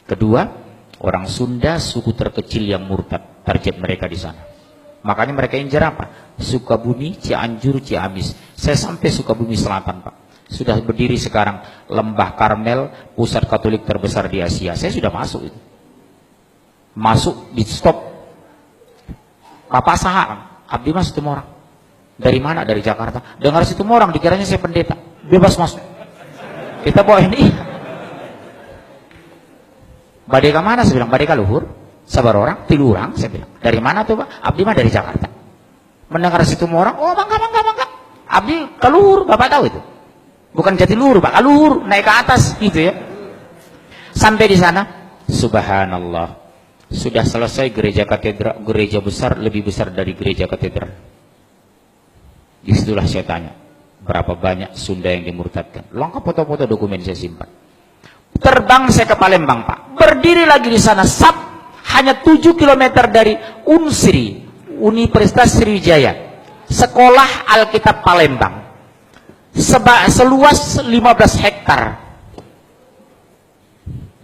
Kedua, orang Sunda suku terkecil yang murtad, target mereka di sana. Makanya mereka injar apa? Sukabumi, Cianjur, Ciamis. Saya sampai Sukabumi Selatan, Pak. Sudah berdiri sekarang Lembah Karmel, pusat Katolik terbesar di Asia. Saya sudah masuk itu. Masuk di stop. Bapak saha, abdi mas Situmorang. Dari mana? Dari Jakarta. Dengar Situmorang, dikiranya saya pendeta. Bebas masuk. Kita bawa ini. Badeka mana? Saya bilang, Badeka Luhur. Sabar orang, tilu orang. Saya bilang, dari mana tuh Pak? Abdi mah dari Jakarta. Mendengar Situmorang, oh bangga. Abdi ke Luhur, Bapak tahu itu. Bukan Jatiluhur Pak, Luhur, naik ke atas gitu ya. Sampai di sana, subhanallah, sudah selesai gereja katedral, gereja besar, lebih besar dari gereja katedral. Disitulah saya tanya, berapa banyak Sunda yang dimurtadkan? Lengkap foto-foto dokumen saya simpan. Terbang saya ke Palembang Pak, berdiri lagi di sana, hanya 7 km dari Unsri, Universitas Sriwijaya, Sekolah Alkitab Palembang. Seluas 15 hektar.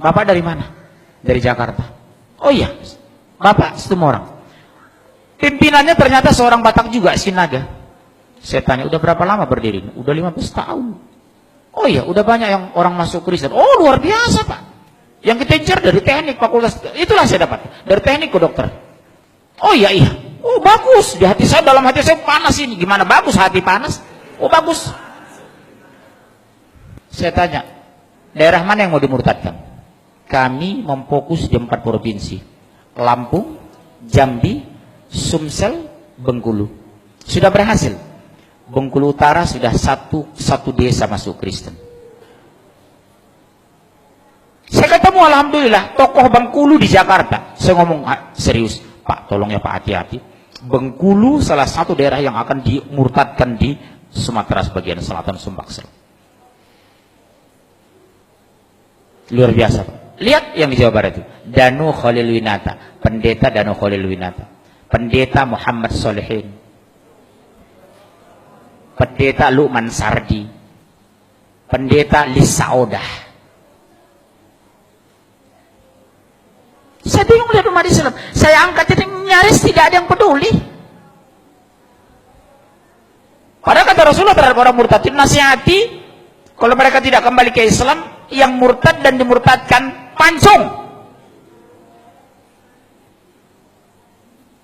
Bapak dari mana? Dari Jakarta. Oh iya, Bapak Situmorang. Pimpinannya ternyata seorang Batak juga, Sinaga. Saya tanya, udah berapa lama berdiri? Udah 15 tahun. Oh iya, udah banyak yang orang masuk Kristen. Oh luar biasa Pak. Yang kita incar dari teknik fakultas, itulah saya dapat. Dari teknik ke dokter. Oh iya. Oh bagus, di hati saya, dalam hati saya panas ini. Gimana bagus hati panas? Oh bagus. Saya tanya, daerah mana yang mau dimurtadkan? Kami memfokus di 4 provinsi. Lampung, Jambi, Sumsel, Bengkulu. Sudah berhasil. Bengkulu Utara sudah satu desa masuk Kristen. Saya ketemu alhamdulillah tokoh Bengkulu di Jakarta. Saya ngomong serius, Pak tolong ya Pak hati-hati. Bengkulu salah satu daerah yang akan dimurtadkan di Sumatera sebagian selatan, Sumbaksel. Luar biasa Pak. Lihat yang di Jawa Barat itu, Danu Khalil Winata, pendeta Danu Khalil Winata, pendeta Muhammad Solehin, pendeta Luqman Sardi, pendeta Lisa Odah. Saya bingung lihat umat Islam. Saya angkat ini nyaris tidak ada yang peduli. Padahal kata Rasulullah terhadap orang murtad, nasihati, kalau mereka tidak kembali ke Islam, yang murtad dan dimurtadkan pancung.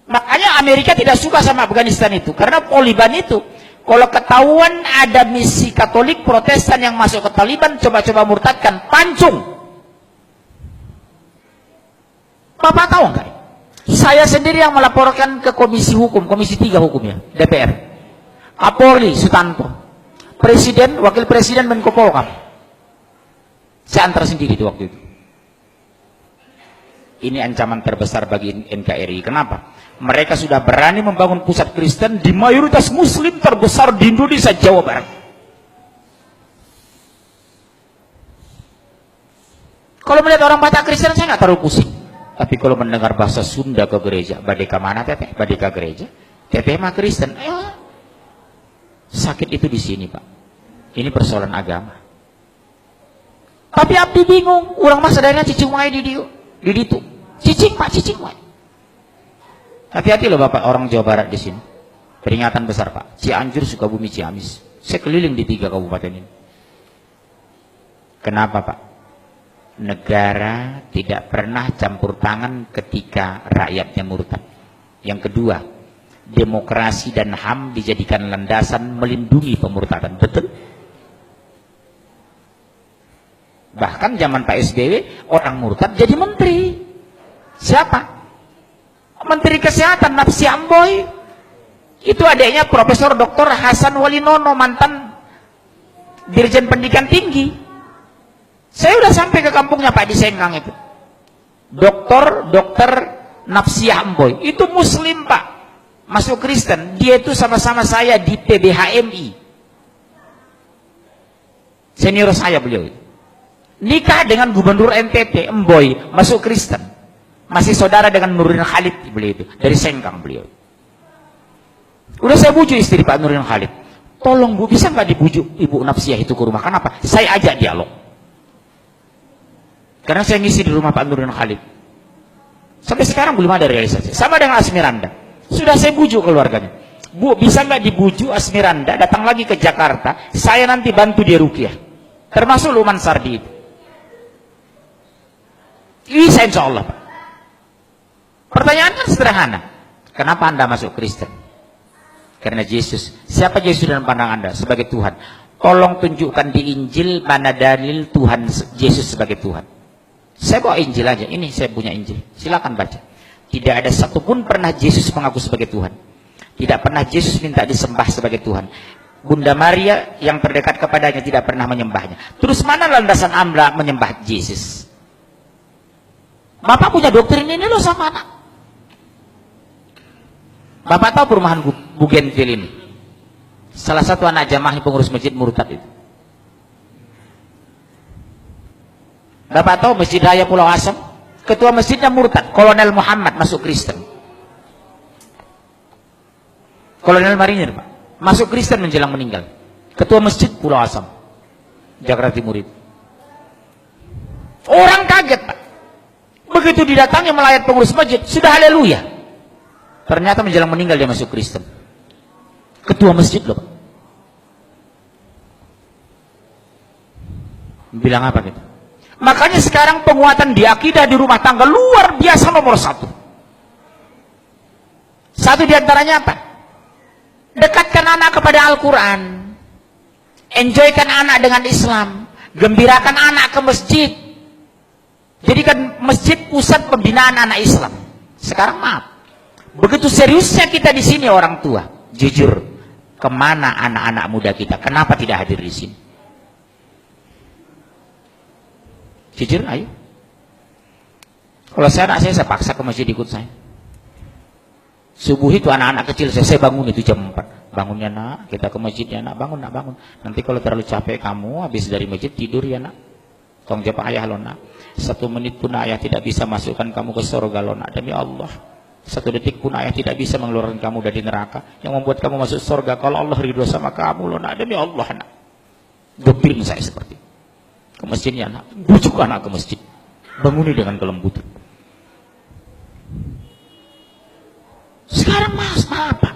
Makanya Amerika tidak suka sama Afghanistan itu, karena Taliban itu kalau ketahuan ada misi Katolik Protestan yang masuk ke Taliban, coba-coba murtadkan, pancung. Bapak tahu nggak? Saya sendiri yang melaporkan ke Komisi Hukum, Komisi 3 Hukumnya, DPR, Kapolri Sutanto, Presiden, Wakil Presiden, Menko Polhukam. Saya antar sendiri di waktu itu. Ini ancaman terbesar bagi NKRI. Kenapa? Mereka sudah berani membangun pusat Kristen di mayoritas Muslim terbesar di Indonesia, Jawa Barat. Kalau melihat orang Batak Kristen saya nggak terlalu pusing. Tapi kalau mendengar bahasa Sunda ke gereja, Badeka mana teteh? Badeka gereja, teteh mah Kristen. Sakit itu di sini Pak. Ini persoalan agama. Tapi abdi bingung, orang mah sadarnya cicing wae di ditu. Cicing Pak, cicing wae. Hati-hati loh Bapak, orang Jawa Barat di sini. Peringatan besar Pak. Cianjur, Sukabumi, Ciamis. Saya keliling di 3 kabupaten ini. Kenapa Pak? Negara tidak pernah campur tangan ketika rakyatnya murtad. Yang kedua, demokrasi dan HAM dijadikan landasan melindungi pemurtadan. Betul? Bahkan zaman Pak SBY, orang murtad jadi menteri. Siapa? Menteri Kesehatan, Napsi Amboy. Itu adiknya Profesor Dr. Hasan Walinono, mantan Dirjen Pendidikan Tinggi. Saya udah sampai ke kampungnya Pak di Sengkang itu. Dr. Napsi Amboy. Itu Muslim Pak. Masuk Kristen. Dia itu sama-sama saya di PBHMI. Senior saya beliau itu. Nikah dengan Gubernur NTT, Emboy, masuk Kristen. Masih saudara dengan Nurdin Khalid beliau itu, dari Sengkang beliau. Udah saya bujuk istri Pak Nurdin Khalid. Tolong Bu, bisa nggak dibujuk Ibu Napsiah itu ke rumah? Kenapa? Saya ajak dialog. Karena saya ngisi di rumah Pak Nurdin Khalid. Sampai sekarang belum ada realisasi. Sama dengan Asmiranda. Sudah saya bujuk keluarganya. Bu, bisa nggak dibujuk Asmiranda datang lagi ke Jakarta? Saya nanti bantu dia ruqyah. Termasuk Luman Sardi itu. Bisa insya Allah, Pak. Pertanyaan kan sederhana. Kenapa Anda masuk Kristen? Karena Yesus. Siapa Yesus dalam pandang Anda? Sebagai Tuhan. Tolong tunjukkan di Injil mana dalil Tuhan Yesus sebagai Tuhan. Saya bawa Injil aja. Ini saya punya Injil. Silakan baca. Tidak ada satupun pernah Yesus mengaku sebagai Tuhan. Tidak pernah Yesus minta disembah sebagai Tuhan. Bunda Maria yang terdekat kepadanya tidak pernah menyembahnya. Terus mana landasan Anda menyembah Yesus? Bapak punya doktrin ini loh sama anak. Bapak tahu perumahan Bougainville ini? Salah satu anak jamaah pengurus masjid murtad itu. Bapak tahu Masjid Raya Pulau Asam? Ketua masjidnya murtad, Kolonel Muhammad masuk Kristen. Kolonel Marinir, Pak. Masuk Kristen menjelang meninggal. Ketua masjid Pulau Asam, Jakarta Timur itu. Orang kaget, Pak. Begitu didatangi melayat pengurus masjid, sudah haleluya. Ternyata menjelang meninggal dia masuk Kristen. Ketua masjid loh, Pak. Bilang apa gitu? Makanya sekarang penguatan di akidah di rumah tangga luar biasa nomor satu. Satu diantaranya apa? Dekatkan anak kepada Al-Quran. Enjoykan anak dengan Islam. Gembirakan anak ke masjid. Jadikan masjid pusat pembinaan anak Islam. Sekarang maaf. Begitu seriusnya kita di sini orang tua. Jujur. Kemana anak-anak muda kita? Kenapa tidak hadir di sini? Jujur, ayo. Kalau saya paksa ke masjid ikut saya. Subuh itu anak-anak kecil saya bangun itu jam 4. Bangunnya nak, kita ke masjid ya nak, bangun nak, bangun. Nanti kalau terlalu capek kamu, habis dari masjid tidur ya nak. Tolong jawab ayah lo nak. 1 menit pun ayah tidak bisa masukkan kamu ke surga lo nak, demi Allah. 1 detik pun ayah tidak bisa mengeluarkan kamu dari neraka. Yang membuat kamu masuk surga kalau Allah ridho sama kamu lo nak, demi Allah nak. Gembir saya seperti itu. Ke masjidnya anak, bujuk anak ke masjid, banguni dengan kelembutan. Sekarang mas, maaf Pak,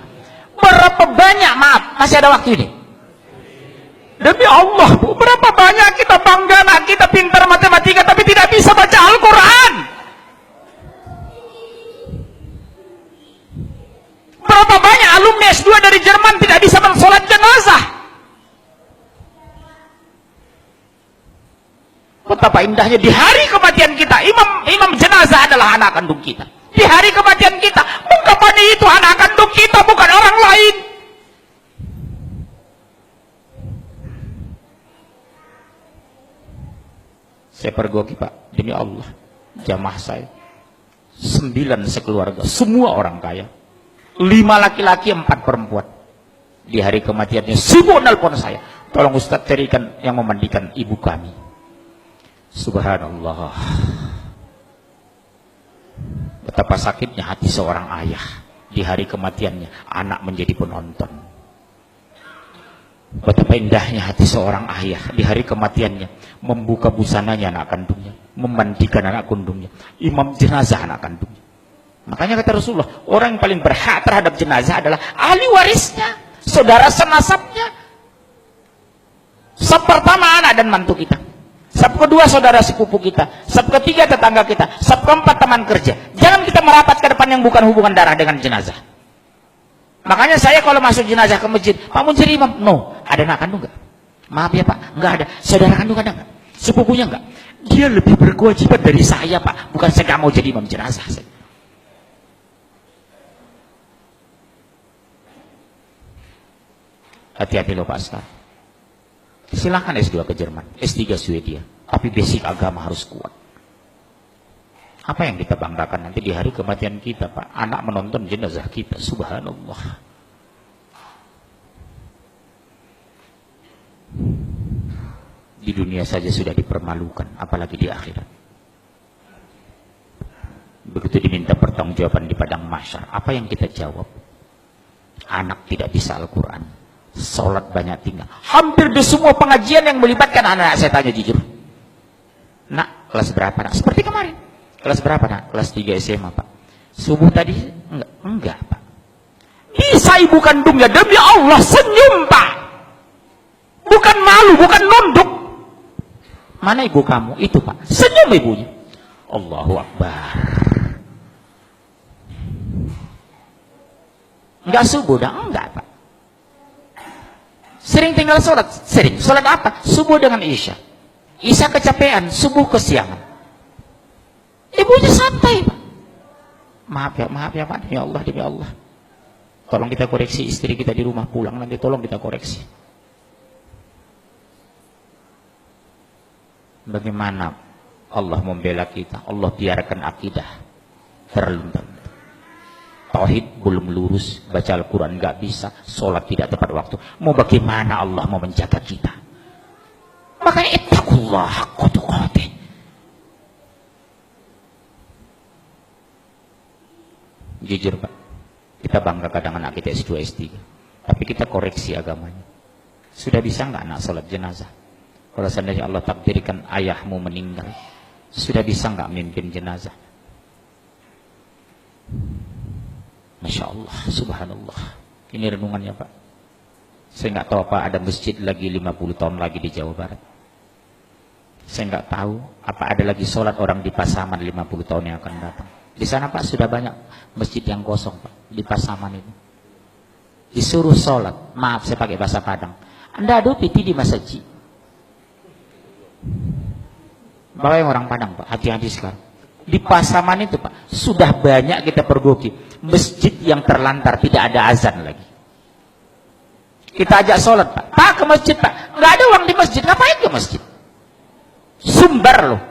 berapa banyak, maaf, masih ada waktu ini, demi Allah Bu, berapa banyak kita bangga anak kita pintar matematika tapi tidak bisa baca Al-Quran. Berapa banyak alumni S2 dari Jerman tidak bisa mensolat jenazah. Betapa indahnya di hari kematian kita, imam jenazah adalah anak kandung kita. Di hari kematian kita, ungkapan itu anak kandung kita, bukan orang lain. Saya pergoki Pak, demi Allah, jamaah saya 9 sekeluarga, semua orang kaya, 5 laki-laki 4 perempuan. Di hari kematiannya sibuk nelpon saya, tolong Ustadz carikan yang memandikan ibu kami. Subhanallah. Betapa sakitnya hati seorang ayah di hari kematiannya, anak menjadi penonton. Betapa indahnya hati seorang ayah di hari kematiannya, membuka busananya anak kandungnya, memandikan anak kandungnya, imam jenazah anak kandungnya. Makanya kata Rasulullah, orang yang paling berhak terhadap jenazah adalah ahli warisnya, saudara senasabnya. Sab pertama anak dan mantu kita. Sab kedua saudara sepupu kita, sab ketiga tetangga kita, sab keempat teman kerja. Jangan kita merapat ke depan yang bukan hubungan darah dengan jenazah. Makanya saya kalau masuk jenazah ke masjid, Pak mau jadi imam? No. Ada anak kandung nggak? Maaf ya Pak, nggak ada. Saudara kandung ada nggak? Sepupunya nggak? Dia lebih berkewajiban dari saya Pak. Bukan saya nggak mau jadi imam jenazah. Hati-hati loh Pak sekarang. Silahkan S2 ke Jerman, S3 Swedia, tapi basic agama harus kuat. Apa yang kita banggakan nanti di hari kematian kita Pak? Anak menonton jenazah kita, subhanallah. Di dunia saja sudah dipermalukan, apalagi di akhirat. Begitu diminta pertanggungjawaban di padang mahsyar, apa yang kita jawab? Anak tidak bisa Al-Quran, sholat banyak tinggal. Hampir di semua pengajian yang melibatkan anak, saya tanya jujur, nak Kelas berapa nak? Seperti kemarin. Kelas berapa nak? Kelas 3 SMA Pak. Subuh tadi? Enggak Pak. Bisa ibu kandungnya, demi Allah senyum Pak. Bukan malu, bukan nunduk. Mana ibu kamu? Itu Pak. Senyum ibunya. Allahu Akbar. Enggak subuh dah? Enggak Pak. Sering tinggal sholat? Sering. Sholat apa? Subuh dengan Isya. Isya kecapean, subuh kesiangan. Ibunya santai Pak. Maaf ya Pak. Demi Allah. Tolong kita koreksi istri kita di rumah pulang nanti, tolong kita koreksi. Bagaimana Allah membela kita? Allah biarkan akidah terluntar. Tauhid belum lurus, baca Al-Quran nggak bisa, sholat tidak tepat waktu. Mau bagaimana Allah mau menjaga kita? Makanya ittaqullah haqqa tuqatih. Jujur Pak, kita bangga kadang anak kita S2, S3, tapi kita koreksi agamanya. Sudah bisa nggak anak sholat jenazah? Kalau seandainya Allah takdirkan ayahmu meninggal, sudah bisa nggak mimpin jenazah? Masya Allah, subhanallah. Ini renungannya Pak. Saya nggak tahu apa ada masjid lagi 50 tahun lagi di Jawa Barat. Saya nggak tahu apa ada lagi sholat orang di Pasaman 50 tahun yang akan datang. Di sana Pak sudah banyak masjid yang kosong Pak, di Pasaman itu. Disuruh sholat, maaf saya pakai bahasa Padang, Anda adu piti di masjid. Bapak yang orang Padang Pak, hati-hati sekarang. Di Pasaman itu Pak, sudah banyak kita pergoki masjid yang terlantar, tidak ada azan lagi. Kita ajak sholat Pak, ke masjid Pak, nggak ada uang di masjid, ngapain ke masjid? Sumber loh.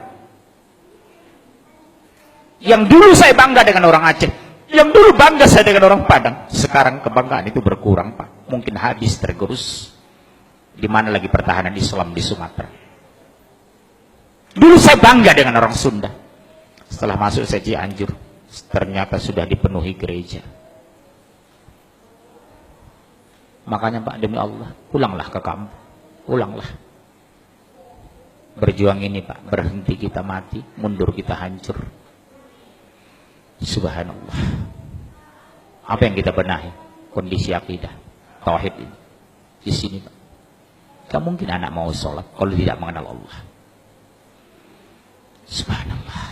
Yang dulu saya bangga dengan orang Aceh, yang dulu bangga saya dengan orang Padang, sekarang kebanggaan itu berkurang Pak, mungkin habis tergerus. Di mana lagi pertahanan Islam di Sumatera? Dulu saya bangga dengan orang Sunda. Setelah masuk saya Cianjur, ternyata sudah dipenuhi gereja. Makanya Pak, demi Allah, pulanglah ke kampung, pulanglah. Berjuang ini Pak, berhenti kita mati, mundur kita hancur. Subhanallah. Apa yang kita benahi? Kondisi akidah, tauhid ini. Di sini Pak, gak mungkin anak mau sholat kalau tidak mengenal Allah. Subhanallah.